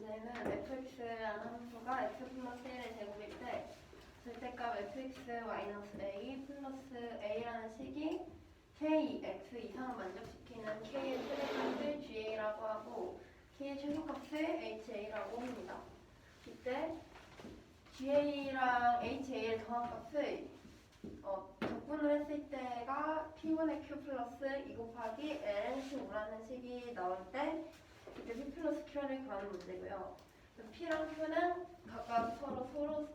문제는 fx라는 함수가 x 플러스 1의 제곱일 때 절대값 fx 마이너스 a 플러스 a라는 식이 k, x 이상을 만족시키는 k의 최대값을 ga라고 하고 k의 최소값을 ha라고 합니다. 이때 ga랑 ha의 더한 값을 적분을 했을 때가 p분의 q 플러스 2 곱하기 lnc 5라는 식이 나올 때 이때 p 플러스 q를 구하는 문제고요. p랑 q는 각각 서로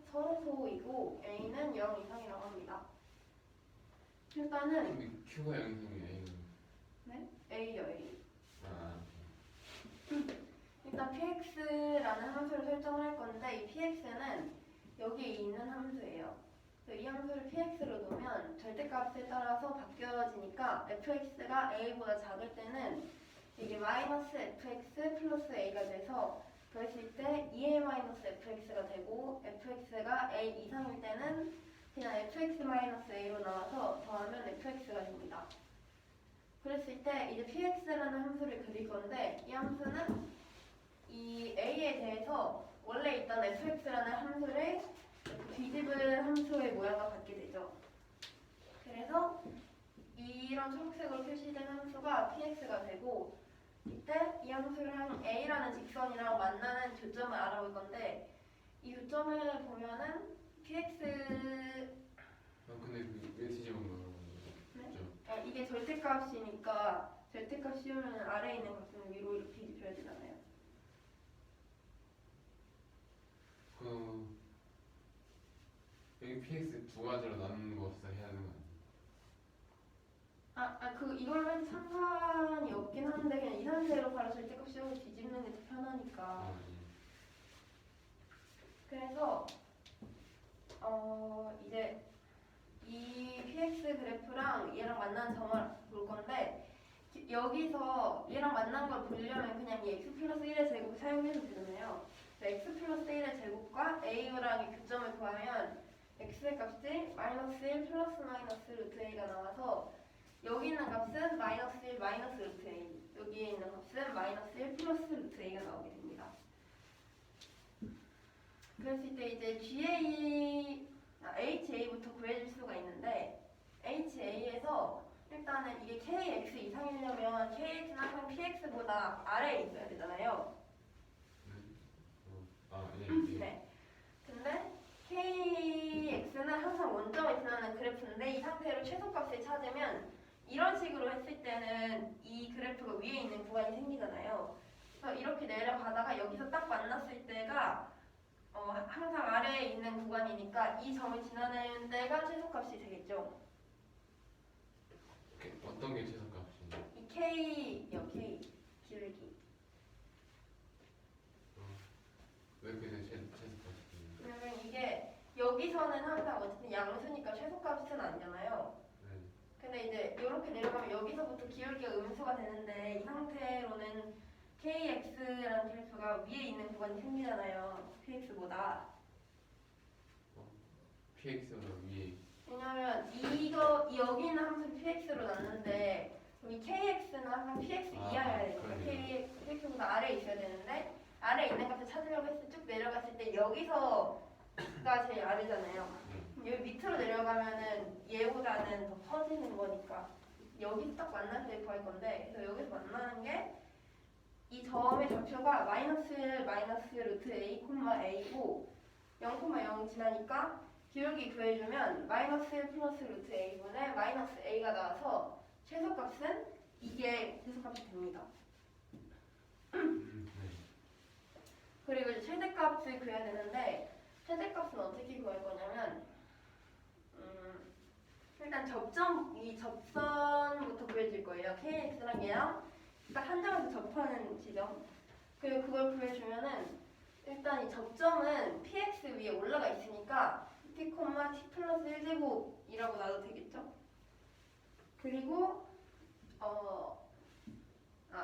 소이고 a는 0 이상이라고 합니다. 일단은 근데 Q가 0 이상이 A는 네? a요 a. 아 일단 px라는 함수를 설정을 할 건데 이 px는 여기에 있는 함수예요. 이 함수를 px로 놓으면 절대값에 따라서 바뀌어지니까 fx가 a보다 작을 때는 이게 마이너스 fx 플러스 a가 돼서 더했을 때 2a 마이너스 fx가 되고 fx가 a 이상일 때는 그냥 fx 마이너스 a로 나와서 더하면 fx가 됩니다. 그랬을 때 이제 px라는 함수를 그릴 건데 이 함수는 이 a에 대해서 원래 있던 fx라는 함수를 뒤집은 함수의 모양과 같게 되죠. 그래서 이런 초록색으로 표시된 함수가 px가 되고 이때 이 함수랑 a라는 직선이랑 만나는 교점을 알아볼 건데 이 교점을 보면은 px 근데 왜 뒤집은 거예요? 네? 이게 절대값이니까 절대값 씌우면 아래에 있는 값은 위로 이렇게 뒤집혀야 되잖아요. 여기 PX 두 가지로 나누는 것을 해야 하는 거 아니에요? 이걸로 상관이 없긴 한데 그냥 이 상태로 바로 절대값 씌우고 뒤집는 게 더 편하니까. 그래서 이제 이 px 그래프랑 얘랑 만나는 점을 볼 건데 여기서 얘랑 만난 걸 보려면 그냥 이 x 플러스 1의 제곱을 사용해도 되잖아요. x 플러스 1의 제곱과 a랑의 교점을 구하면 x의 값이 마이너스 1 플러스 마이너스 루트 a가 나와서 여기 있는 값은 마이너스 1 마이너스 루트 a, 여기에 있는 값은 마이너스 1 플러스 루트 a가 나오게 됩니다. 그랬을 때 이제 ha부터 구해줄 수가 있는데 ha에서 일단은 이게 kx 이상이려면 kx는 항상 px보다 아래에 있어야 되잖아요. 예. 네. 근데 kx는 항상 원점에 지나는 그래프인데 이 상태로 최소값을 찾으면 이런 식으로 했을 때는 이 그래프가 위에 있는 구간이 생기잖아요. 그래서 이렇게 내려가다가 여기서 딱 만났을 때가 항상 아래에 있는 구간이니까 이 점을 지나는 데가 최소값이 되겠죠. 어떤 게 최소값이냐? 이 k요, k 기울기. 왜 그게 최소값이냐? 왜냐면 이게 여기서는 항상 어쨌든 양수니까 최소값은 아니잖아요. 네. 근데 이제 이렇게 내려가면 여기서부터 기울기가 음수가 되는데 이 상태로는 kx라는 그래프가 위에 있는 구간이 생기잖아요. px보다. PX보다 위에. 왜냐면 여기 있는 함수는 px로 났는데 이 kx는 항상 px 이하여야 되니까 px보다 아래에 있어야 되는데 아래에 있는 값을 찾으려고 했을 때 쭉 내려갔을 때 여기서가 제일 아래잖아요. 여기 밑으로 내려가면은 얘보다는 더 커지는 거니까 여기서 딱 만날 때 구할 건데 그래서 여기서 만나는 게 이 점의 좌표가 마이너스 루트 a, a고 0,0 지나니까 기울기 구해주면 마이너스 1 플러스 루트 a분의 마이너스 a가 나와서 최소값은 이게 최소값이 됩니다. 그리고 이제 최대값을 구해야 되는데 최대값은 어떻게 구할 거냐면 일단 이 접선부터 구해줄 거예요. kx랑 얘랑 딱 한 점에서 접하는 지점. 그리고 그걸 구해주면은 일단 이 접점은 px 위에 올라가 있으니까 t, t 플러스 1제곱이라고 놔도 되겠죠? 그리고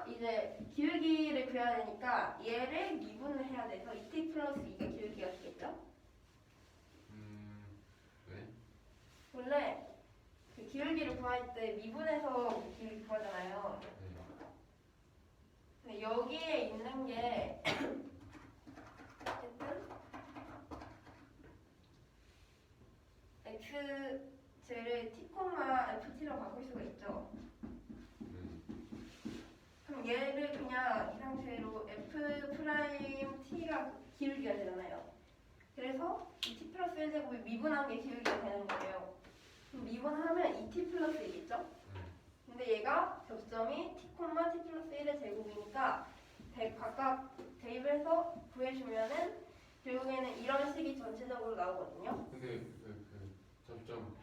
이제 기울기를 구해야 되니까 얘를 미분을 해야 돼서 2t 플러스 2가 기울기가 되겠죠? 왜? 원래 그 기울기를 구할 때 미분해서 기울기 구하잖아요. 근데 여기에 있는 게 f 프라임 t가 기울기가 되잖아요. 그래서 이 t 플러스 1제곱이 미분한 게 기울기가 되는 거예요. 그럼 미분하면 2t 플러스 1이죠? 근데 얘가 접점이 t, t 플러스 1의 제곱이니까 각각 대입해서 구해주면은 결국에는 이런 식이 전체적으로 나오거든요. 근데 그 접점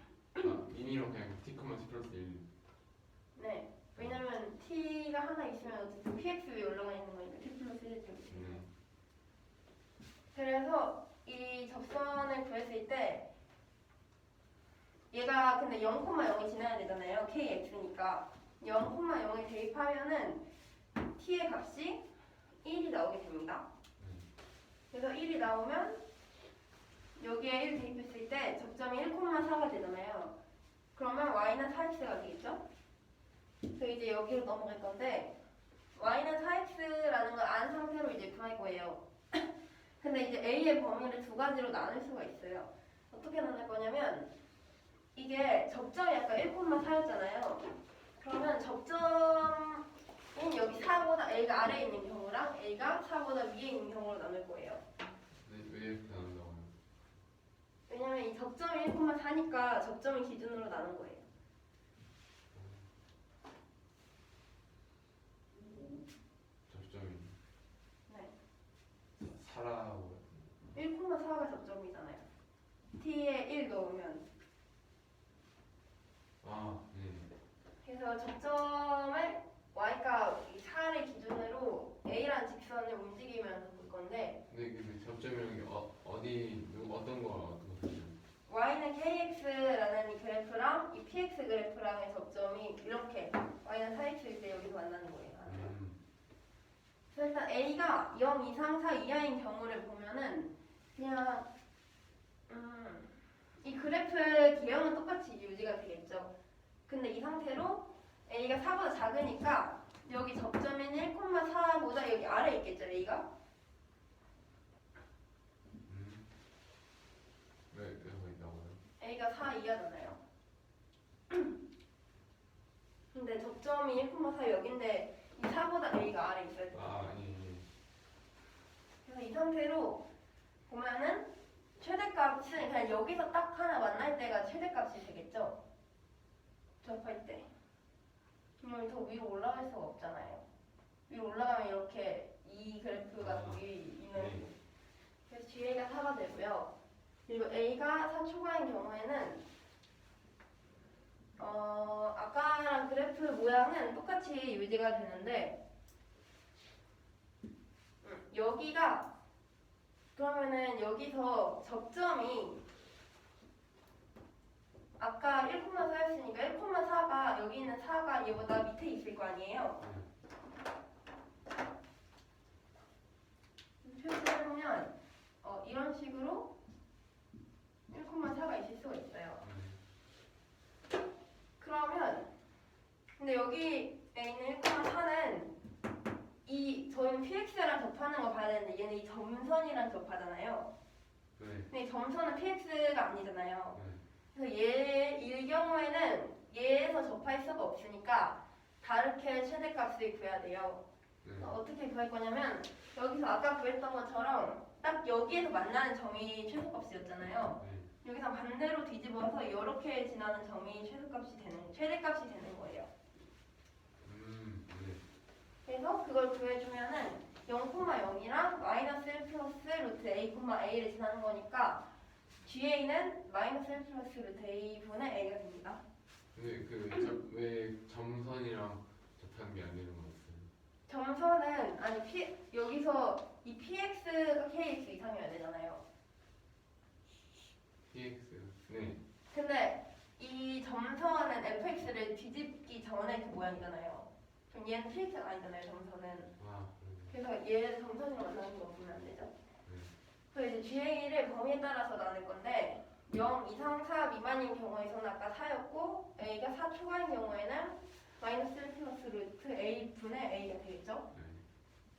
미니로 그냥 t, t 플러스 1. 네. 왜냐면 t가 하나 있으면 어쨌든 px 위에 올라가 있는 거니까 t 플러스 1의 제곱이에요. 그래서 이 접선을 구했을 때 얘가 근데 0,0이 지나야 되잖아요. kx니까 0,0에 대입하면은 t의 값이 1이 나오게 됩니다. 그래서 1이 나오면 여기에 1 대입했을 때 접점이 1,4가 되잖아요. 그러면 y는 4x가 되겠죠? 그래서 이제 여기로 넘어갈 건데 y는 4x라는 걸 안 상태로 이제 구할 거예요. 근데 이제 a의 범위를 두 가지로 나눌 수가 있어요. 어떻게 나눌 거냐면 이게 접점이 아까 1,4였잖아요. 그러면 접점인 여기 4보다 a가 아래에 있는 경우랑 a가 4보다 위에 있는 경우로 나눌 거예요. 왜 이렇게 나온다고요? 왜냐면 이 접점이 1,4니까 접점을 기준으로 나눈 거예요. 접점이 네. 4라고 1,4가 접점이잖아요. t에 1 넣으면. 그래서 접점을 y가 4를 기준으로 a라는 직선을 움직이면서 볼 건데 근데 접점이라는 게 어떤 거 y는 kx라는 이 그래프랑 이 px 그래프랑의 접점이 이렇게 y는 4x일 때 여기서 만나는 거예요. 그래서 일단 a가 0 이상 4 이하인 경우를 보면은 그냥 이 그래프의 개형은 똑같이 유지가 되겠죠. 근데 이 상태로 a가 4보다 작으니까 여기 접점인 1,4보다 여기 아래에 있겠죠, a가? 왜 거기 나와요? a가 4 이하잖아요. 근데 접점이 1,4 여긴데 이 4보다 a가 아래에 있어야 돼요. 그래서 이 상태로 보면은 최대값은 그냥 여기서 딱 하나 만날 때가 최대값이 되겠죠? 접할 때. 왜냐면 더 위로 올라갈 수가 없잖아요. 위로 올라가면 이렇게 이 그래프가 더 위에 있는. 그래서 GA가 4가 되고요. 그리고 A가 4 초과인 경우에는 아까랑 그래프 모양은 똑같이 유지가 되는데 여기가 그러면은 여기서 접점이 아까 1,4였으니까 1,4가 여기 있는 4가 얘보다 밑에 있을 거 아니에요. 표시해보면 이런 식으로 1,4가 있을 수가 있어요. 그러면 근데 여기에 있는 1,4는 저희는 px랑 접하는 거 봐야 되는데 얘는 이 점선이랑 접하잖아요. 근데 이 점선은 px가 아니잖아요. 그래서 이 경우에는 얘에서 접할 수가 없으니까 다르게 최대값을 구해야 돼요. 어떻게 구할 거냐면 여기서 아까 구했던 것처럼 딱 여기에서 만나는 점이 최소값이었잖아요. 여기서 반대로 뒤집어서 이렇게 지나는 점이 최대값이 되는 거예요. 그래서 그걸 구해주면은 0,0이랑 마이너스 1 플러스 루트 a, a를 지나는 거니까 GA는 마이너스 1 플러스 루트 a 분의 a가 됩니다. 근데 왜 점선이랑 접하는 게 안 되는 거였어요? 점선은 여기서 이 px가 kx 이상이어야 되잖아요. px 네. 근데 이 점선은 fx를 뒤집기 전에 그 모양이잖아요. 그럼 얘는 px가 아니잖아요, 점선은. 그래서 얘 점선으로 만나는 거 보면 안 되죠. 그래서 이제 GA를 범위에 따라서 나눌 건데 0 이상 4 미만인 경우에서는 아까 4였고 A가 4 초과인 경우에는 마이너스 1 플러스 루트 A 분의 A가 되겠죠.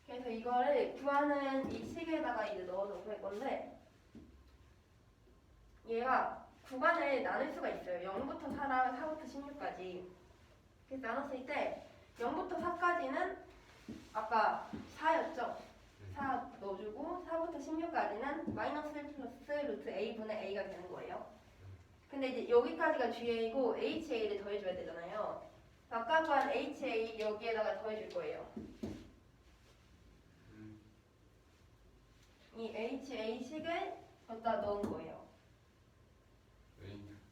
그래서 이거를 구하는 이 식에다가 이제 넣어서 구할 건데 얘가 구간을 나눌 수가 있어요. 0부터 4랑 4부터 16까지. 그래서 나눴을 때 0부터 4까지는 아까 4였죠. 16까지는 마이너스 1 플러스 루트 a분의 a가 되는 거예요. 근데 이제 여기까지가 GA고 HA를 더해줘야 되잖아요. 아까 한 HA 여기에다가 더해줄 거예요. 이 HA식을 여기다 넣은 거예요.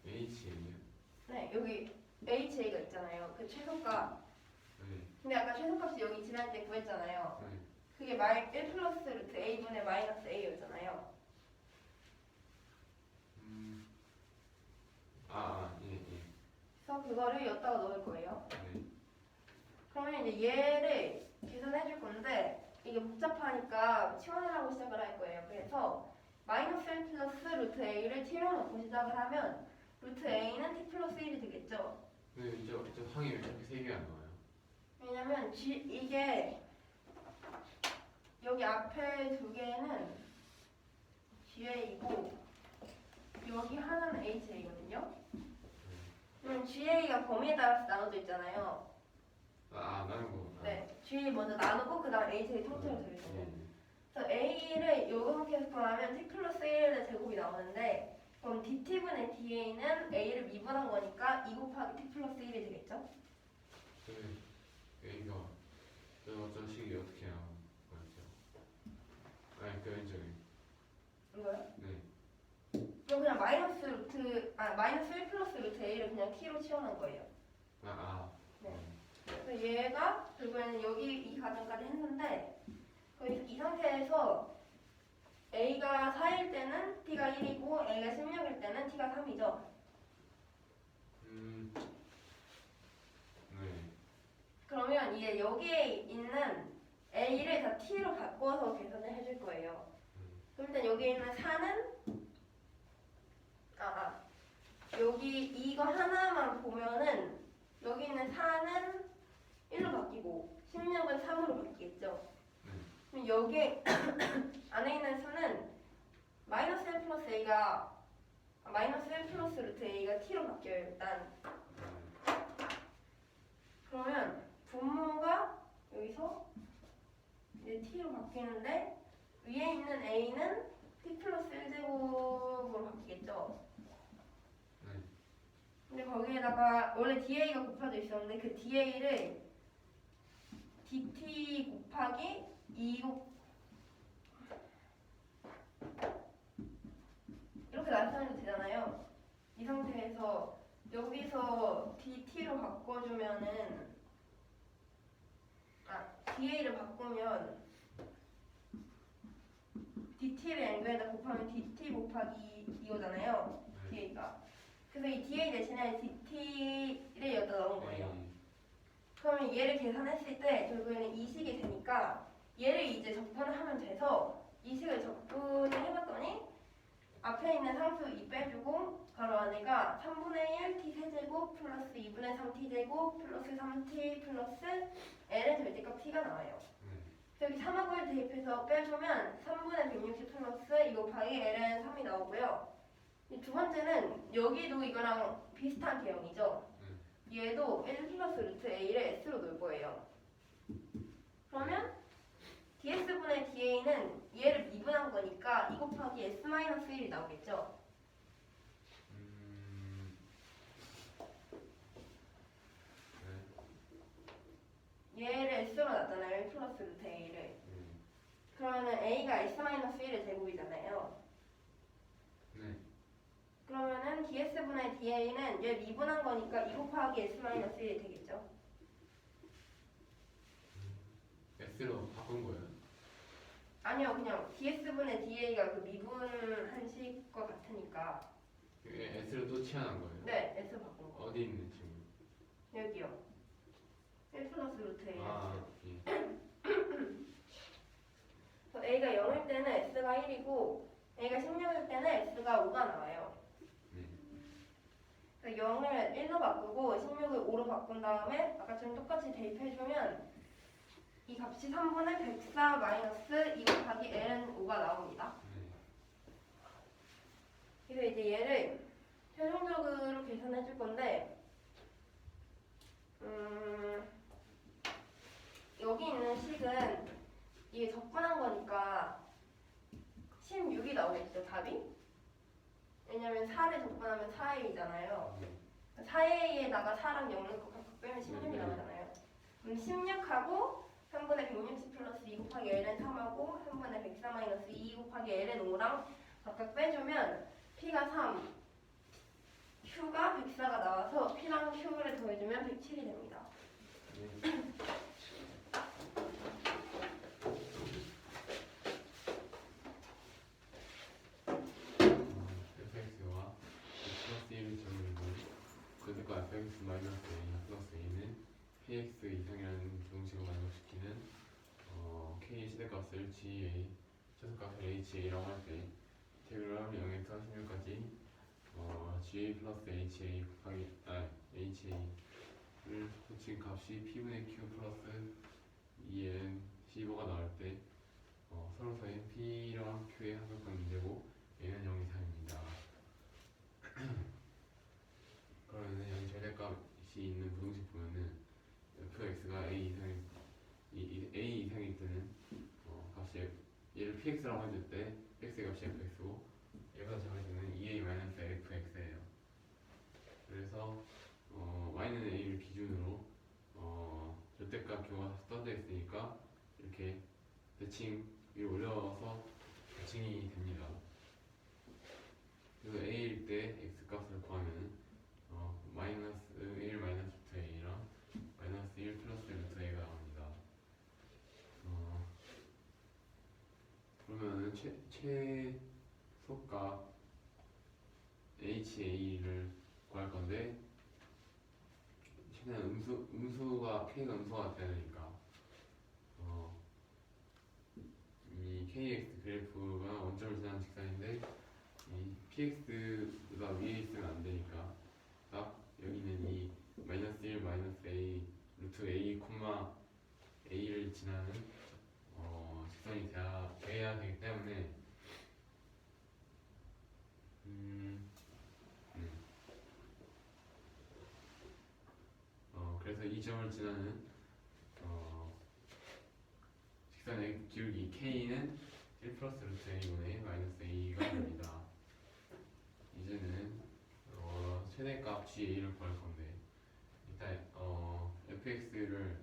H예요? 네, 여기 HA가 있잖아요. 그 최소값. 네. 근데 아까 최소값이 여기 지날 때 구했잖아요. 네. 그게 1 플러스 루트 a분의 마이너스 a였잖아요. 예. 그래서 그거를 여기다가 넣을 거예요. 네. 그러면 이제 얘를 계산해 줄 건데 이게 복잡하니까 치환하라고 시작을 할 거예요. 그래서 마이너스 1 플러스 루트 a를 t로 놓고 시작을 하면 루트 a는 t 플러스 1이 되겠죠. 근데 저 항이 왜 이렇게 세 개가 나와요? 왜냐면 이게 여기 앞에 두 개는 GA이고 여기 하나는 HA거든요. 그럼 GA가 범위에 따라서 나눠져 있잖아요. 나는 거. 네, GA 먼저 나누고 그 다음 HA 통째로 예. 들어있어요. 그래서 A를 요렇게 구하면 T 플러스 1의 제곱이 나오는데 그럼 DT분의 DA는 A를 미분한 거니까 2 곱하기 T 플러스 1이 되겠죠? A가 저 식이 어떻게 나온 거였죠? 그 왼쪽에. 이거요? 네. 이거 그냥 마이너스 1 플러스 루트 A를 그냥 T로 치워놓은 거예요. 네. 그래서 얘가 결국에는 여기 이 과정까지 했는데 거기서 이 상태에서 A가 4일 때는 T가 1이고 A가 16일 때는 T가 3이죠. 네. 그러면 이제 여기에 있는 A를 다 T로 바꿔서 계산을 해줄 거예요. 그럼 일단 여기 있는 4는 여기 이거 하나만 보면은 여기 있는 4는 1로 바뀌고 16은 3으로 바뀌겠죠. 그럼 여기 안에 있는 수는 마이너스 1 플러스 A가 마이너스 1 플러스 루트 A가 T로 바뀌어요 일단. 그러면 분모가 여기서 이제 T로 바뀌는데 위에 있는 A는 T 플러스 1제곱으로 바뀌겠죠. 근데 거기에다가 원래 DA가 곱해져 있었는데 그 DA를 DT 곱하기 2 이렇게 나타내도 되잖아요. 이 상태에서 여기서 DT로 바꿔주면은 DA를 바꾸면 DT를 연결에다 곱하면 DT 곱하기 이거잖아요. DA가. 그래서 이 DA 대신에 DT를 여기다 넣은 거예요. 그러면 얘를 계산했을 때 결국에는 이 식이 되니까 얘를 이제 적분을 하면 돼서 이 식을 적분을 해봤더니 앞에 있는 상수 2 빼주고 가로 안에가 3분의 1 t 세제곱 플러스 2분의 3 t 제곱 플러스 3t 플러스 l의 절대값 t가 나와요. 그래서 여기 3하고 1 대입해서 빼주면 3분의 160 플러스 2 곱하기 l은 3이 나오고요. 두 번째는 여기도 이거랑 비슷한 개형이죠. 얘도 1 플러스 루트 a를 s로 놓을 거예요. 그러면 ds분의 da는 얘를 미분한 거니까 2 곱하기 s 마이너스 1이 나오겠죠. 얘를 s로 놨잖아요. 1 플러스 루트 a를. 그러면은 a가 s 마이너스 1의 제곱이잖아요. 그러면은 ds분의 da는 얘 미분한 거니까 2 곱하기 s 마이너스 1이 되겠죠. S로 바꾼 거예요? 아니요, 그냥 ds분의 da가 그 미분한 식과 같으니까. S로 또 치환한 거예요? 네, s 바꾼 거. 어디 있는 친구? 여기요. 1 플러스 루트 a. 그래서 a가 0일 때는 s가 1이고 a가 16일 때는 s가 5가 나와요. 그래서 0을 1로 바꾸고 16을 5로 바꾼 다음에 아까처럼 똑같이 대입해주면 이 값이 3분의 104 마이너스 2 곱하기 l은 5가 나옵니다. 그래서 이제 얘를 최종적으로 계산해 줄 건데 여기 있는 식은 이게 적분한 거니까 16이 나오겠죠, 답이? 왜냐면 4를 접근하면 4a잖아요. 4a에다가 4랑 0을 각각 빼면 16이 나오잖아요. 그럼 16하고 3분의 160 플러스 2 곱하기 l은 3하고 3분의 104 마이너스 2 곱하기 l은 5랑 각각 빼주면 p가 3, q가 104가 나와서 p랑 q를 더해주면 107이 됩니다. fx와 플러스 1을 적용해도 그들과 fx 마이너스 a 플러스 a는 px 이상이라는 부등식을 만족시키는 k의 시대값을 ga 최소값을 ha라고 할 때 인테그랄 0에서 16까지 ga 플러스 ha 곱하기 ha를 붙인 값이 p분의 q 플러스 2n 15가 나올 때 서로 사이인 p랑 q의 합격한 문제고 얘는 0 이상입니다. 그러면은 여기 절대값이 있는 부등식 보면은 fx가 a 이상일 때는 값이 얘를 px라고 해줄 때 x의 값이 fx고 얘가 작을 때는 2a-fx예요. 그래서 y는 a를 기준으로 절대값 교가 써져 있으니까 이렇게 대칭 위로 올려서 대칭이 됩니다. 그래서 a일 때 x 값을 구하면 마이너스 1 마이너스 루트 a랑 마이너스 1 플러스 루트 a가 나옵니다. 그러면은 최소값 ha를 구할 건데 최대한 음수가 k가 음수가 되니까 이 kx 그래프가 원점을 지나는 직선인데 이 px가 위에 있으면 안 되니까 딱 여기는 이 마이너스 1 마이너스 a 루트 a 콤마 a를 지나는 직선이 돼야 되기 때문에 그래서 이 점을 지나는 직선의 기울기 k는 1 플러스 루트 a분의 마이너스 a가 됩니다. 이제는 최대값 ga를 구할 건데 일단 fx를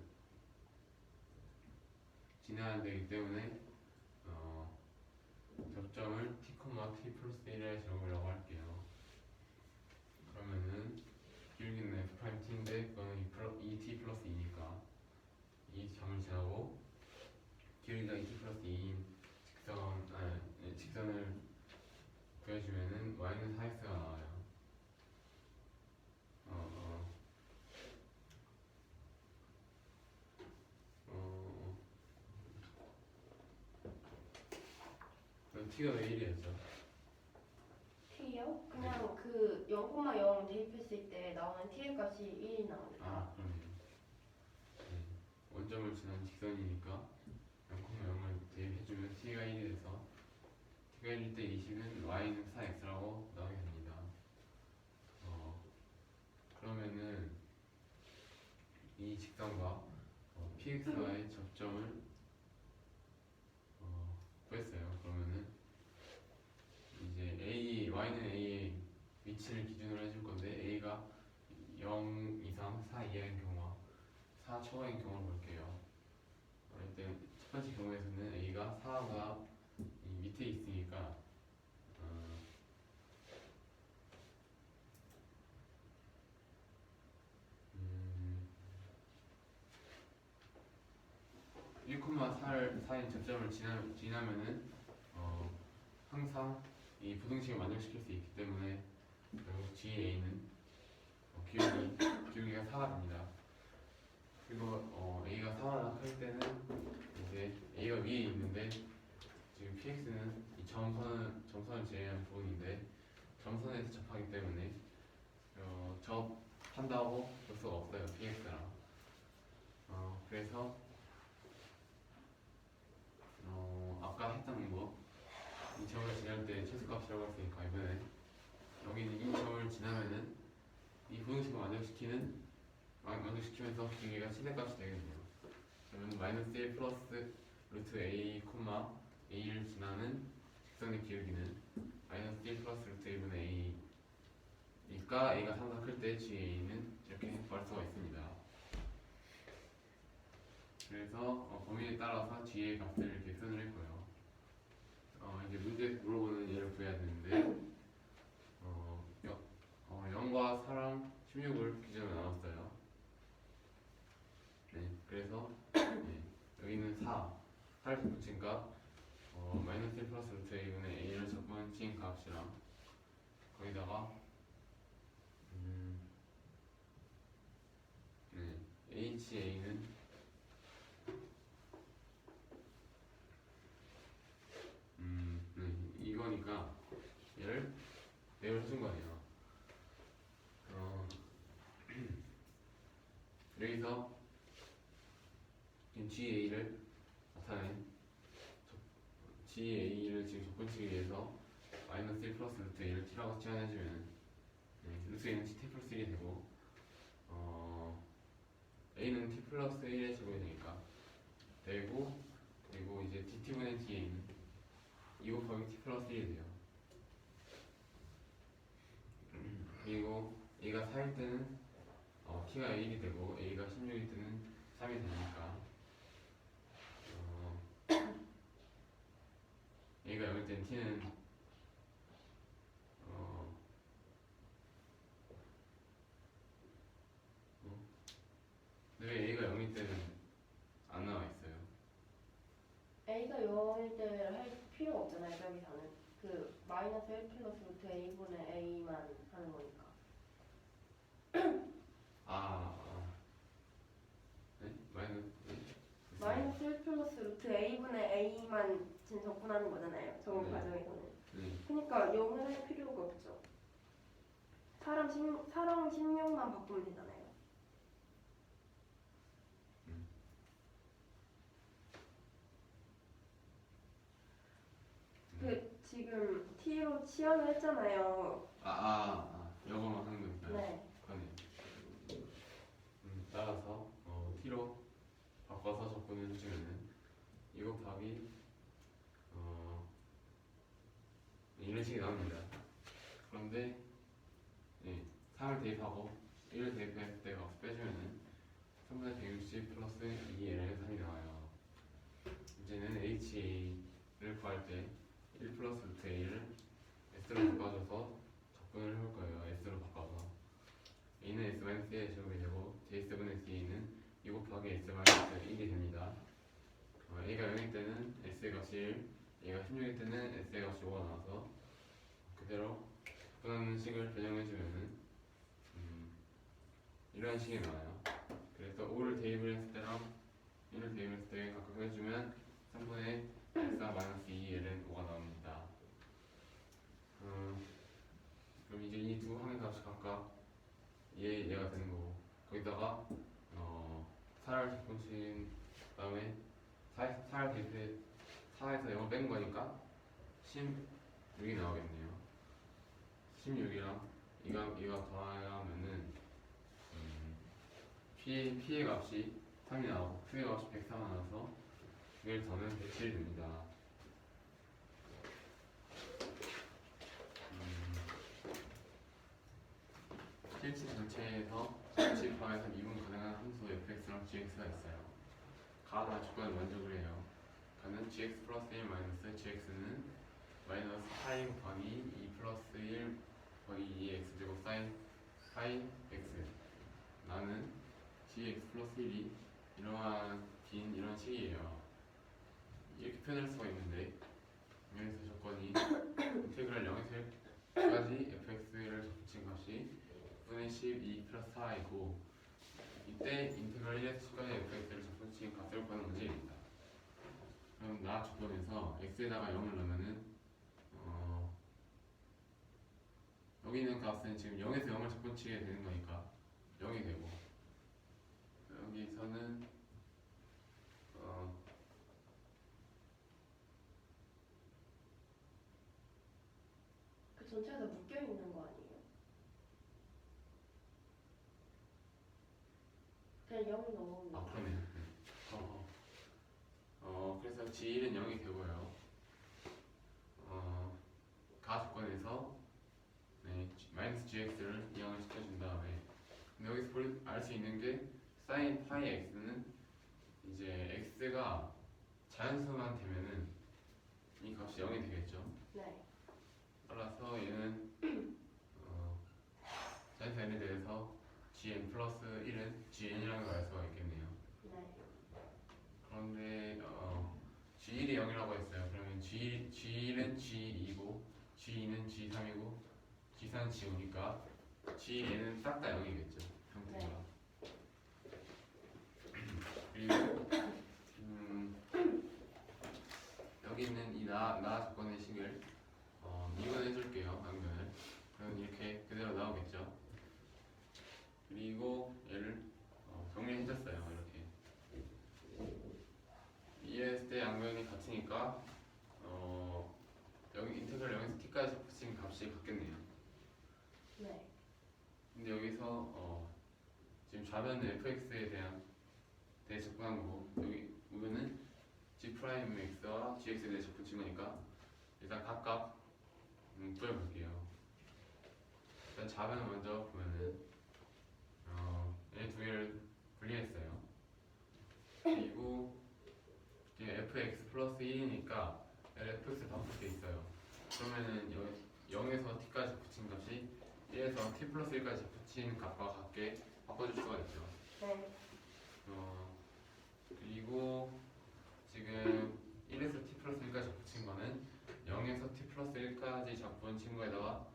지나야 되기 때문에 접점을 t, t 플러스 1에 적으려고 할게요. 그러면은 기울기는 f't인데 그거는 2t 플러스 2니까 이 점을 지나고 기울기가 2t 플러스 2인 직선을 구해주면은 y는 4x가 나와요. 그럼 t가 왜 1이었죠? t요? 그냥 그 0,0 대입했을 때 나오는 t의 값이 1이 나오니까. 그러네요. 원점을 지난 직선이니까 0,0을 대입해주면 t가 1이 돼서 t가 1일 때 20은 y는 4x라고 나오게 됩니다. 그러면은 이 직선과 px와의 접점을 구했어요. 그러면은 이제 y는 a의 위치를 기준으로 해줄 건데 a가 0 이상 4 이하인 경우와 4 초과인 경우를 볼게요. 일단 첫 번째 경우에서는 a가 4가 이 밑에 있으니까 1,4인 접점을 지나면은 항상 이 부등식을 만족시킬 수 있기 때문에 결국 GA는 기울기가 4가 됩니다. 그리고 A가 4가 클 때는 이제 A가 위에 있는데 지금 PX는 이 점선을 제외한 부분인데 점선에서 접하기 때문에 접한다고 볼 수가 없어요. PX랑 그래서 아까 했던 이 점을 지날 때 최소값이라고 했으니까 이번에 여기는 이 점을 지나면은 이 부등식을 만족시키면서 기울기가 최대값이 되겠네요. 그러면 마이너스 1 플러스 루트 a, a를 지나는 직선의 기울기는 마이너스 1 플러스 루트 1분의 a 니까 a가 3보다 클 때 GA는 이렇게 구할 수가 있습니다. 그래서 범위에 따라서 GA 값을 이렇게 표현을 했고요. 이제 문제에서 물어보는 얘를 구해야 되는데 0과 4랑 16을 기준으로 나눴어요. 네, 그래서 여기는 4를 붙인가 마이너스 1 플러스 루트 a분의 a를 적분친 값이랑 거기다가 HA는 이거니까 얘를 내용을 해준 거예요. 여기서 GA를 나타낸 GA를 지금 접근치기 위해서 마이너스 1 플러스 루트 A를 T라고 치환해주면 루트 A는 T 플러스 1이 되고 A는 T 플러스 1의 제곱이 되니까 되고 그리고 이제 DT분의 TA는 2 곱하기 T 플러스 1이 돼요. 그리고 A가 4일 때는 T가 1이 되고 A가 16일 때는 3이 되니까 A가 0일 때는 T는 왜 A가 0일 때는 안 나와 있어요? a가 0일 때 할 필요가 없잖아요. 여기서는 그 마이너스 1 플러스 루트 a분의 a만 하는 거니까. 네? 마이너스 1 플러스 루트 a분의 a만 지금 적분하는 거잖아요. 적응 네. 과정에서는. 네. 그러니까 0을 할 필요가 없죠. 4랑 16만 바꾸면 되잖아요. 그 지금 t로 치환을 했잖아요. 이거만 하는 거니까. 네. 그러네. 따라서 t로 바꿔서 적분을 해주면은 2 곱하기 이런 식이 나옵니다. 그런데 3을 대입하고 1을 대입했을 때 값을 빼주면은 3분의 160 플러스 2L의 3이 나와요. 이제는 HA를 구할 때 1 플러스 루트 A를 S로 바꿔줘서 적분을 해볼 거예요. S로 바꿔서 A는 S-A의 제곱이 되고 J7분의 A는 2 곱하기 S-1이 됩니다. A가 0일 때는 S의 값이 1, A가 16일 때는 S의 값이 5가 나와서 그대로 적분하는 식을 변형해주면은 이런 식이 나와요. 그래서 5를 대입을 했을 때랑 1을 대입했을 때 각각 해주면 3분의 S-2L은 5가 나옵니다. 그럼 이제 이 두 항의 값이 각각 얘가 되는 거고 거기다가 4를 적분친 다음에 4를 대입해 4에서 0을 뺀 거니까 16이 나오겠네요. 16이랑 이가 더하면은 P의 값이 3이 나오고 Q의 값이 103이 나와서 이걸 더는 107이 됩니다. 실제 전체에서 10방에서 미분 가능한 함수 fx랑 gx가 있어요. 가나 조건을 만족을 해요. 가는 gx 플러스 1 마이너스 gx는 마이너스 파이 곱하기 2 플러스 1 곱하기 2x 제곱 사인 파이 x 나는 gx 플러스 1이 이러한 긴 이런 식이에요. 이렇게 표현할 수가 있는데 여기서 조건이 인테그랄 0에서 1까지 fx를 적친 값이 분의 12 플러스 4이고 이때 인테그랄 1에서 10까지 fx를 적분친 값을 구하는 문제입니다. 그럼 나 조건에서 x에다가 0을 넣으면은 여기 있는 값은 지금 0에서 0을 적분치게 되는 거니까 0이 되고 여기서는 그 전체에서 묶여 있는 거 아니에요? 그냥 0을 넣으면. 그러네요. 그래서 G1은 0이 되고요. sin 파이 x는 이제 x가 자연수만 되면은 이 값이 0이 되겠죠. 네. 따라서 얘는 자연수 n에 대해서 gn 플러스 1은 gn이라는 걸 알 수가 있겠네요. 네. 그런데 g1이 0이라고 했어요. 그러면 g1은 g2이고 g2는 g3이고 g4는 g5니까 gn은 싹 다 0이겠죠. 형태가. 그리고 여기 있는 이 나 조건의 식을 미분해 줄게요. 양변을. 그럼 이렇게 그대로 나오겠죠. 그리고 얘를 정리해 줬어요. 이렇게 이해했을 때 양변이 같으니까 여기 인테그랄 0에서 t까지 붙인 값이 같겠네요. 네. 근데 여기서 지금 좌변은 fx에 대해 접근한 거고 여기 우변은 g 프라임 x와 gx에 대해 접붙인 거니까 일단 각각 구해볼게요. 일단 좌변을 먼저 보면은 얘 두 개를 분리했어요. 그리고 이게 fx 플러스 1이니까 fx 바꿀 게 있어요. 그러면은 여기 0에서 t까지 붙인 값이 1에서 t 플러스 1까지 붙인 값과 같게 바꿔줄 수가 있죠. 네. 그리고 지금 1에서 t 플러스 1까지 붙인 거는 0에서 t 플러스 1까지 적분친 거에다가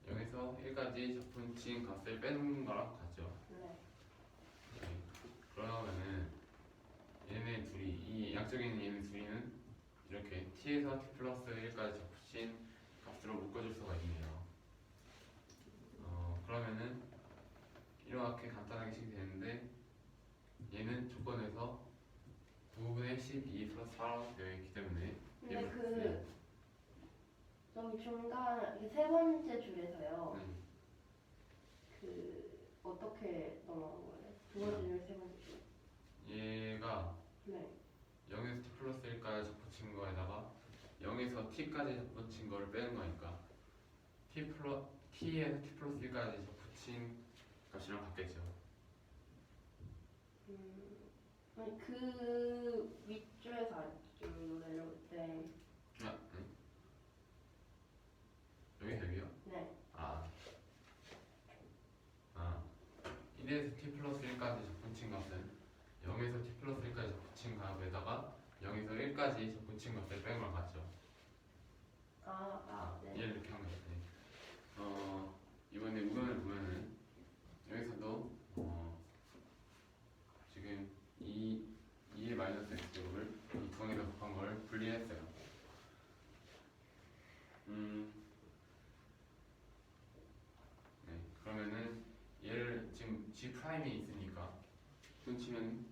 0에서 1까지 적분친 값을 빼는 거랑 같죠. 네. 네. 그러면은 얘네 둘이 이 양쪽에 있는 얘네 둘이는 이렇게 t에서 t 플러스 1까지 적분친 값으로 묶어줄 수가 있네요. 그러면은 이렇게 간단하게 식이 되는데 얘는 조건에서 9분의 12 플러스 4라고 되어 있기 때문에 근데 저기 중간 세 번째 줄에서요. 어떻게 넘어간 거예요? 두 번째 줄, 세 번째 줄. 얘가 네. 0에서 t 플러스 1까지 접붙인 거에다가 0에서 t까지 접붙인 거를 빼는 거니까 t에서 t 플러스 1까지 접붙인 값이랑 같겠죠. 아니 그 윗줄에서 아랫줄로 내려올 때. 여기요? 네. 1에서 t 플러스 1까지 접붙인 값은 0에서 t 플러스 1까지 접붙인 값에다가 0에서 1까지 접붙인 값을 빼는 거랑 같죠. 네. 얘를 이렇게 한 거죠. 이번에 우변을 보면은 여기서도 지금 2의 마이너스 x제곱을 이 두개에서 곱한 걸 분리했어요. 네, 그러면은 얘를 지금 g 프라임이 있으니까 훔치면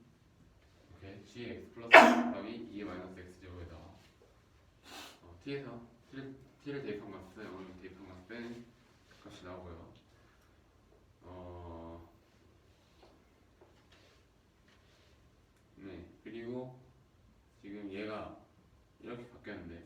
이렇게 gx 플러스 곱하기 2의 마이너스 x제곱에다가 t에서 t를 대입한 값에서 0을 대입한 값 빼는 값이 나오고요. 네, 그리고 지금 얘가 이렇게 바뀌었는데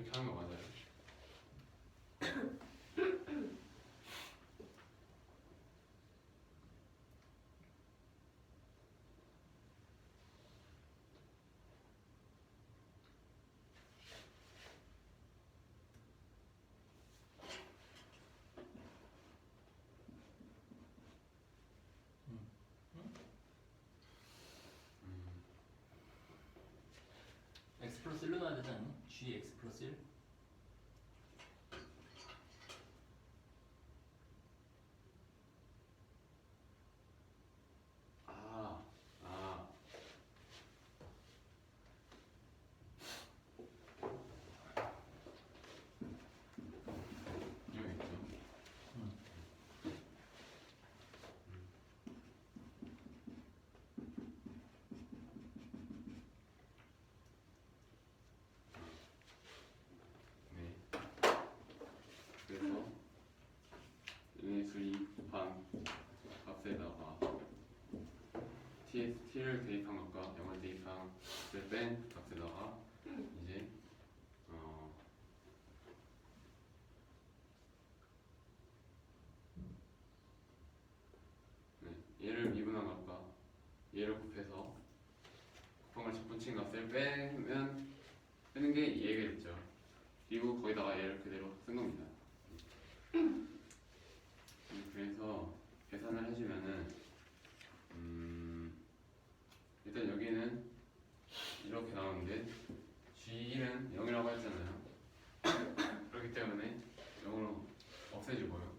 이렇게 하는 거 맞아요? x 플러스 1로 나야 되지 않니? gx 플러스 1? 아, 아. 여기 있죠. 네. 그래서 얘네 둘이 곱한 값에다가 t를 대입한 것과 0을 대입한 값을 뺀 값에다가 이제 얘를 미분한 값과 얘를 곱해서 곱한 걸 적분친 값을 빼는 게 얘가 됐죠. 그리고 거기다가 얘를 그대로 쓴 겁니다. 그래서 계산을 해주면은 일단 여기는 이렇게 나오는데 G1은 0이라고 했잖아요. 그렇기 때문에 0으로 없애주고요.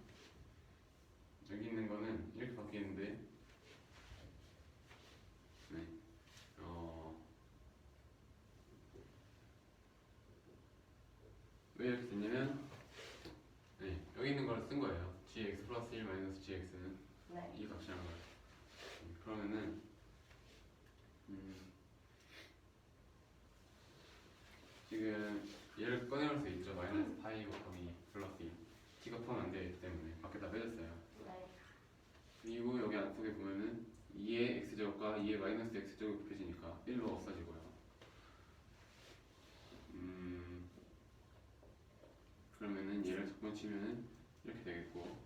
여기 있는 거는 이렇게 바뀌는데 네. 왜 이렇게 됐냐면 네, 여기 있는 걸 쓴 거예요. gx 플러스 1 마이너스 gx는 네. 이 값이라는 거예요. 그러면은 지금 얘를 꺼내올 수 있죠. 마이너스 파이 곱하기 플러스 2 t가 포함 안 되기 때문에 밖에다 빼줬어요. 네. 그리고 여기 안쪽에 보면은 2의 x제곱과 2의 마이너스 x제곱이 곱해지니까 1로 없어지고요. 그러면은 얘를 적분치면은 이렇게 되겠고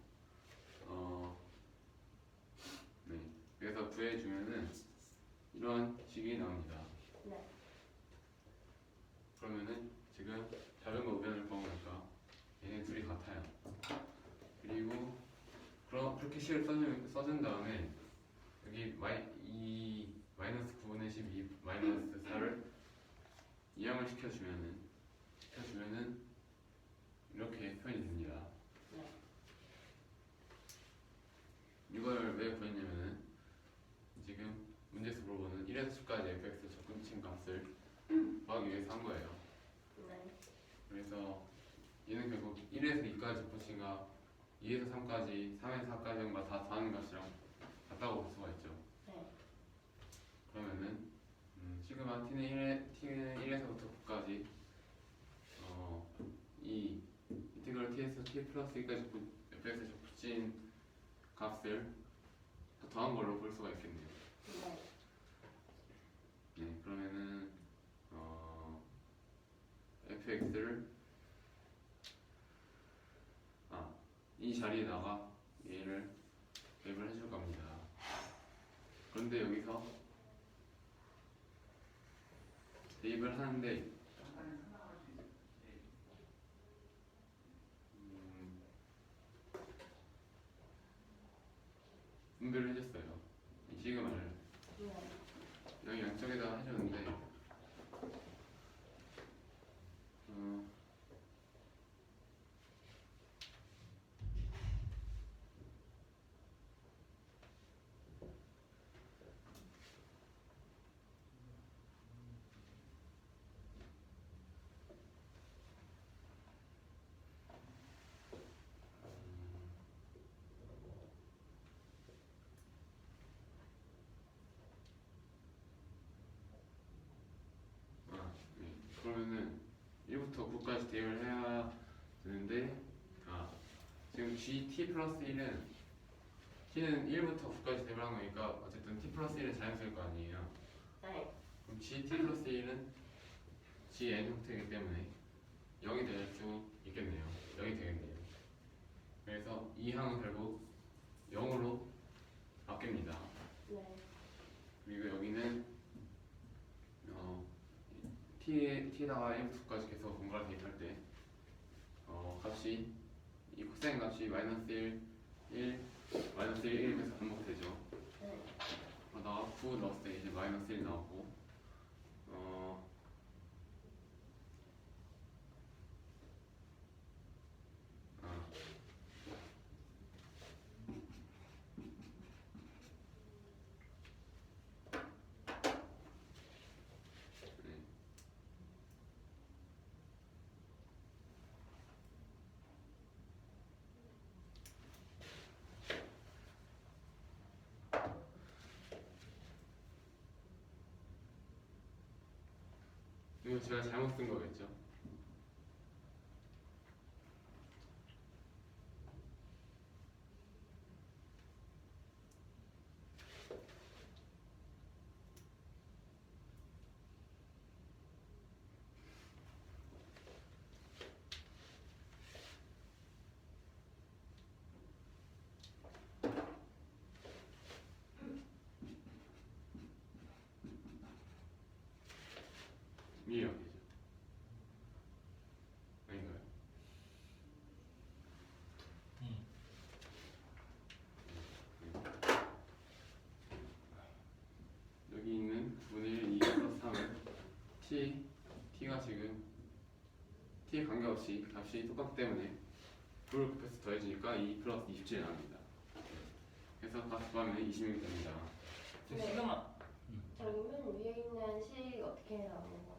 네. 그래서 구해주면은 이런 식이 나옵니다. 네. 그러면은 지금 자전거 우변을 구하니까 얘네 둘이 같아요. 그리고 그렇게 식을 써준 다음에 여기 이 마이너스 9분의 12 마이너스 4를 이항을 시켜주면은 이렇게 표현이 됩니다. 네. 이걸 왜 구했냐면은 지금 문제에서 물어보는 1에서 10까지 fx 적분친 값을 구하기 위해서 한 거예요. 네. 그래서 얘는 결국 1에서 2까지 적분친 값, 2에서 3까지, 3에서 4까지 다 더하는 값이랑 같다고 볼 수가 있죠. 네. 그러면은 시그마 t는 1에서부터 9까지 이 인테그럴 t에서 t 플러스 2까지 fx에 적분친 값을 더 더한 걸로 볼 수가 있겠네요. 네. 네, 그러면은 fx를 이 자리에다가 얘를 대입을 해줄 겁니다. 그런데 여기서 대입을 하는데 분배를 해줬어요. 이 시그마를 네. 여기 양쪽에다 해줬는데 네. 그러면은 1부터 9까지 대입을 해야 되는데 지금 gt 플러스 1은 t는 1부터 9까지 대입을 한 거니까 어쨌든 t 플러스 1은 자연수일 거 아니에요. 네. 그럼 gt 플러스 1은 gn 형태이기 때문에 0이 될 수 있겠네요. 0이 되겠네요. 그래서 이 항은 결국 0으로 바뀝니다. 네. 그리고 여기는 t에다가 1부터까지 계속 뭔가를 대입할 때 값이 이 코사인 값이 마이너스 1, 마이너스 1, 1에서 반복되죠. 네. 그러다가 9 넣었을 때 이제 마이너스 1 나오고 아, 네. 이거 제가 잘못 쓴 거겠죠? 미역이죠. 아닌가요? 여기 있는 9분의 1, 2 플러스 3은 t가 지금 t에 관계없이 값이 똑같기 때문에 9를 곱해서 더해주니까 2 플러스 27이 나옵니다. 그래서 값 구하면 26이 됩니다. 지금 네. 시그마 저기 맨 위에 있는 식 어떻게 나오는 거?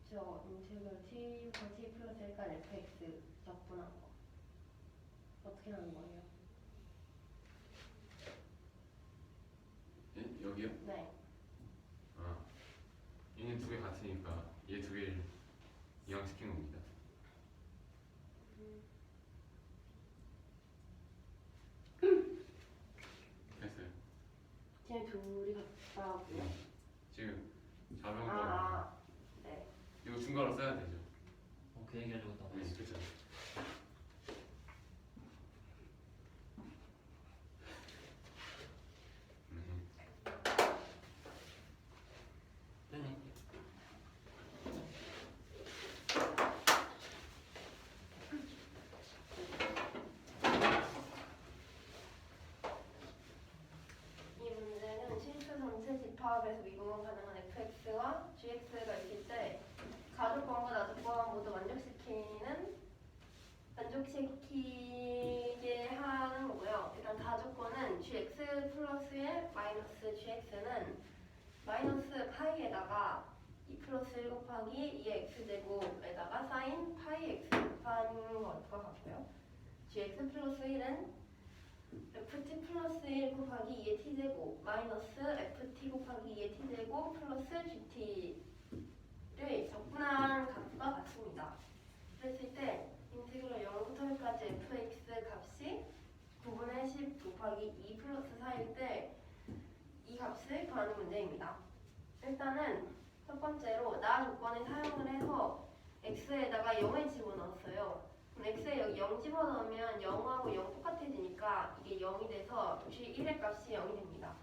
저 인테그럴 t 플러스 1까지 fx 적분한 거 어떻게 나오는 거예요? 예? 여기요? 네. 아, 얘는 두 개 같으니까 얘 두 개를 이항시킨 겁니다. 됐어요. 쟤 둘이 같다고요? 지금 자변거 네. 이거 증거로 써야 되죠. 그 얘기하려고 했던 네, 거지. 그렇죠. 됐니? 이 문제는 실수 전체 집합에서 미분 가능한 fx와 gx가 있을 때 가족권과 나족권 모두 만족시키게 하는 거고요. 일단 가족권은 gx 플러스 1 마이너스 gx는 마이너스 파이에다가 2 플러스 1 곱하기 2x 제곱에다가 사인 파이 x 곱하는 것과 같고요. gx 플러스 1은 ft 플러스 1 곱하기 2의 t제곱 마이너스 ft 곱하기 2의 t제곱 플러스 gt를 적분한 값과 같습니다. 그랬을 때 인테그럴 0부터 1까지 fx 값이 9분의 10 곱하기 2 플러스 4일 때 이 값을 구하는 문제입니다. 일단은 첫 번째로 나 조건을 사용을 해서 x에다가 0을 집어넣었어요. 그럼 x에 여기 0 집어넣으면 0하고 0 똑같아지니까 이게 0이 돼서 g1의 값이 0이 됩니다.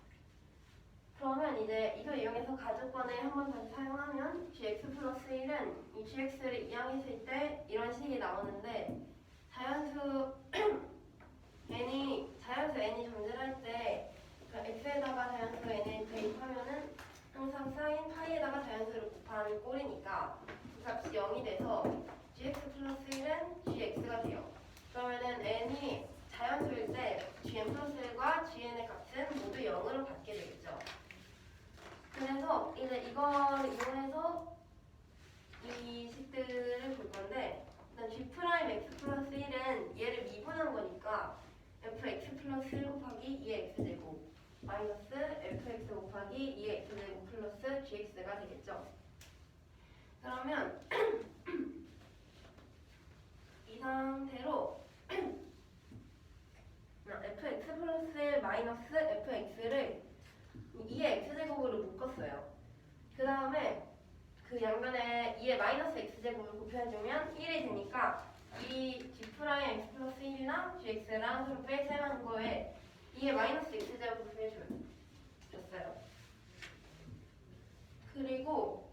그러면 이제 이걸 이용해서 가족권을 한번 다시 사용하면 gx 플러스 1은 이 gx를 이항했을 때 이런 식이 나오는데 자연수 n이 존재할 때 x에다가 자연수 n을 대입하면은 항상 사인 파이에다가 자연수를 곱하는 꼴이니까 그 값이 0이 돼서 gx 플러스 1은 gx가 돼요. 그러면은 n이 자연수일 때 gn 플러스 1과 gn의 값은 모두 0으로 받게 되겠죠. 그래서 이제 이걸 이용해서 이 식들을 볼 건데 일단 g 프라임 x 플러스 1은 얘를 미분한 거니까 fx 플러스 1 곱하기 2x 제곱 마이너스 fx 곱하기 2x 제곱 플러스 gx가 되겠죠. 그러면 이 상태로 fx 플러스 1 마이너스 fx를 2의 x제곱으로 묶었어요. 그 다음에 그 양변에 2의 마이너스 x제곱을 곱해주면 1이 되니까 이 g 프라임 x 플러스 1이랑 gx랑 서로 빼셈한 거에 2의 마이너스 x제곱을 곱해줬어요. 그리고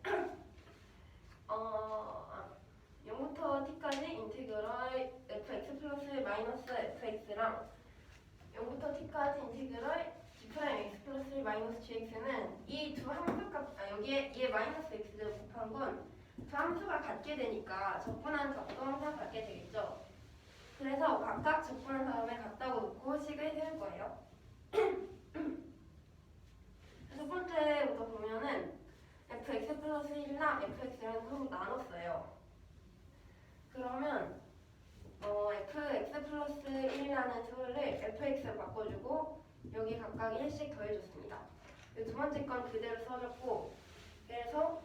0부터 t까지 인티그럴 fx 플러스 마이너스 fx랑 0부터 t까지 인티그럴 g 프라임 x 플러스 마이너스 gx는 이 두 함수값 여기에 2의 마이너스 x제곱 곱한 건 두 함수가 같게 되니까 적분한 값도 항상 같게 되겠죠. 그래서 각각 적분한 다음에 같다고 놓고 식을 세울 거예요. 첫 번째부터 보면은 fx 플러스 1이랑 fx랑 서로 나눴어요. 그러면 fx 플러스 1이라는 수를 fx로 바꿔주고 여기 각각 1씩 더해줬습니다. 두 번째 건 그대로 써줬고 그래서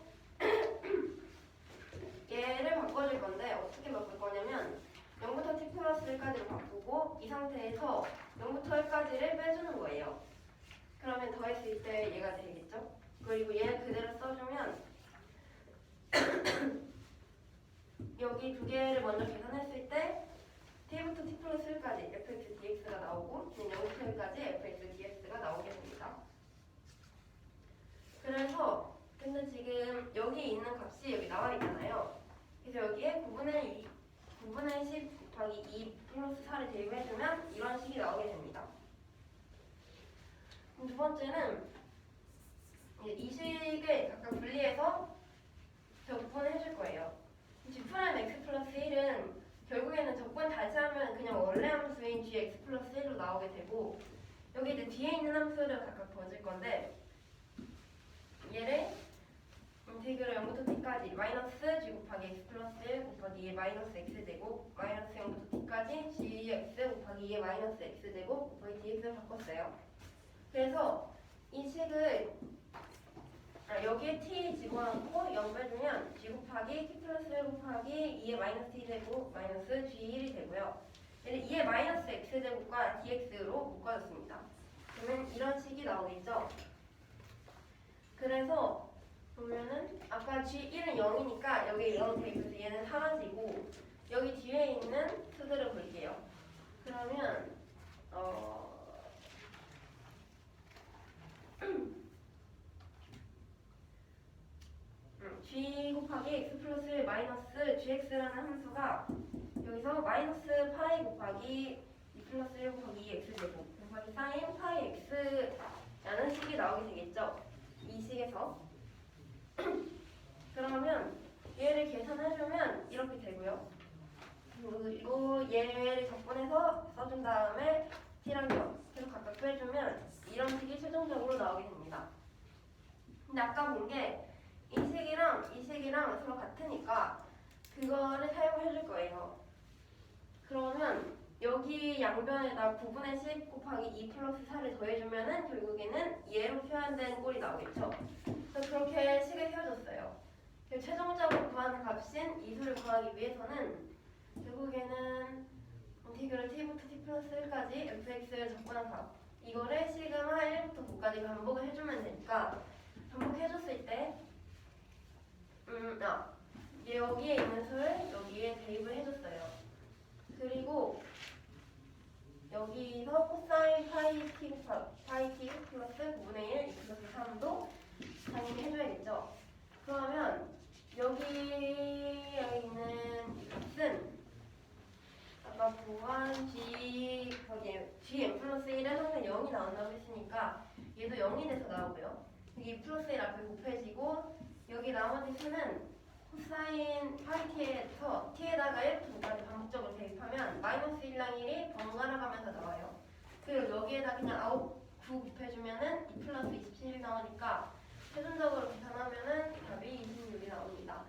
얘를 바꿔줄 건데 어떻게 바꿀 거냐면 0부터 t 플러스 1까지로 바꾸고 이 상태에서 0부터 1까지를 빼주는 거예요. 그러면 더했을 때 얘가 되겠죠? 그리고 얘를 그대로 써주면 여기 두 개를 먼저 계산했을 때 t부터 t 플러스 1까지 fx dx가 나오고 0부터 1까지 fx dx가 나오게 됩니다. 그래서 근데 지금 여기 있는 값이 여기 나와 있잖아요. 그래서 여기에 9분의 10 곱하기 2 플러스 4를 대입해주면 이런 식이 나오게 됩니다. 그럼 두 번째는 이 식을 각각 분리해서 적분을 해줄 거예요. g 프라임 x 플러스 1은 결국에는 적분 다시 하면 그냥 원래 함수인 gx 플러스 1로 나오게 되고 여기 이제 뒤에 있는 함수를 각각 더줄 건데 얘를 인티그럴 0부터 t까지 마이너스 g 곱하기 x 플러스 1 곱하기 2의 마이너스 x 제곱 마이너스 0부터 t까지 gx 곱하기 2의 마이너스 x 제곱 곱하기 dx를 바꿨어요. 그래서 이 식을 여기에 t 집어넣고 0 빼주면 g 곱하기 t 플러스 1 곱하기 2의 마이너스 t 제곱 마이너스 g1이 되고요. 얘를 2의 마이너스 x 제곱과 dx로 묶어줬습니다. 그러면 이런 식이 나오겠죠. 그래서 보면은 아까 G1은 0이니까 여기 0 대입해서 얘는 사라지고 여기 뒤에 있는 수들을 볼게요. 그러면 G 곱하기 x 플러스 1 마이너스 gx라는 함수가 여기서 마이너스 파이 곱하기 2 플러스 1 곱하기 2x 제곱 곱하기 사인 파이 x라는 식이 나오게 되겠죠. 이 식에서 그러면 얘를 계산해주면 이렇게 되고요. 그리고 얘를 적분해서 써준 다음에 t랑 0 계속 각각 빼주면 이런 식이 최종적으로 나오게 됩니다. 근데 아까 본 게 이 식이랑 서로 같으니까 그거를 사용해 줄 거예요. 그러면 여기 양변에다 9분의 10 곱하기 2 플러스 4를 더해주면은 결국에는 얘로 표현된 꼴이 나오겠죠. 그래서 그렇게 식을 세워줬어요. 최종적으로 구하는 값인 이 수를 구하기 위해서는 결국에는 인티그럴 t부터 t 플러스 1까지 fx를 적분한 값 이거를 시그마 1부터 9까지 반복을 해주면 되니까 반복해줬을 때 여기에 있는 수를 여기에 대입을 해줬어요. 그리고 여기서 코사인 파이 t 플러스 9분의 1 플러스 3도 당연히 해줘야겠죠. 그러면 여기에 있는 이 값은 아까 구한 gm 플러스 1은 항상 0이 나온다고 했으니까 얘도 0이 돼서 나오고요. 여기 2 플러스 1 앞에 곱해지고 여기 나머지 수는 코사인 파이 t에서 t에다가 1부터 9까지 반복적으로 대입하면 마이너스 1랑 1이 번갈아 가면서 나와요. 그리고 여기에다 그냥 9 곱해주면은 2 플러스 27이 나오니까 최종적으로 계산하면은 답이 26이 나옵니다.